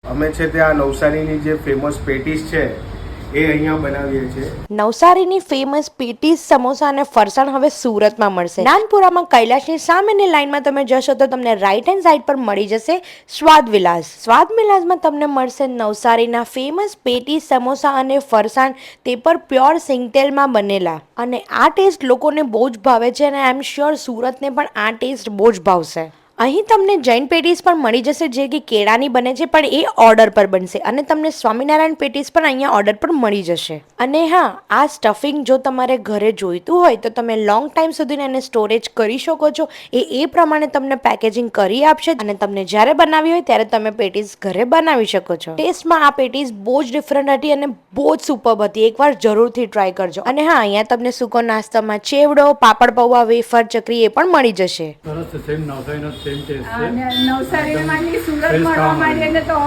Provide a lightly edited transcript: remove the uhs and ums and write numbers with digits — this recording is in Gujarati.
અમે છે તે આ નવસારીની જે ફેમસ પેટીસ છે એ અહીંયા બનાવીએ છીએ. નવસારીની ફેમસ પેટીસ, સમોસા અને ફરસાણ હવે સુરતમાં મળશે. નાનપુરામાં કૈલાશની સામેની લાઈનમાં તમે જશો તો તમને રાઈટ હેન્ડ સાઈડ પર મળી જશે સ્વાદ વિલાસ. સ્વાદ વિલાસમાં તમને મળશે નવસારીના ફેમસ પેટીસ, સમોસા અને ફરસાણ, તે પર પ્યોર સિંગતેલમાં બનેલા. અને આ ટેસ્ટ લોકોને બહુ જ ભાવે છે અને આઈ એમ શ્યોર સુરતને પણ આ ટેસ્ટ બહુ જ ભાવશે. અહીં તમને જૈન પેટીસ પણ મળી જશે, જે કે કેળાની બને છે, પણ એ ઓર્ડર પર બનશે. અને તમને સ્વામિનારાયણ પેટીસ પણ અહીંયા ઓર્ડર પર મળી જશે. અને હા, આ સ્ટફિંગ જો તમારે ઘરે જોઈતું હોય તો તમે લોંગ ટાઈમ સુધી એને સ્ટોરેજ કરી શકો છો. એ પ્રમાણે તમને પેકેજિંગ કરી આપશે અને તમને જ્યારે બનાવી હોય ત્યારે તમે પેટીસ ઘરે બનાવી શકો છો. ટેસ્ટમાં આ પેટીસ બહુ જ ડિફરન્ટ હતી અને બહુ જ સુપર્બ હતી. એકવાર જરૂરથી ટ્રાય કરજો. અને હા, અહીંયા તમને સૂકો નાસ્તામાં ચેવડો, પાપડ, પૌવા, વેફર, ચકરી એ પણ મળી જશે. સરસ છે. સેમ નવસારીનો સેમ ટેસ્ટ છે. નવસારીમાંથી સુરત મળવા માંડીએ તો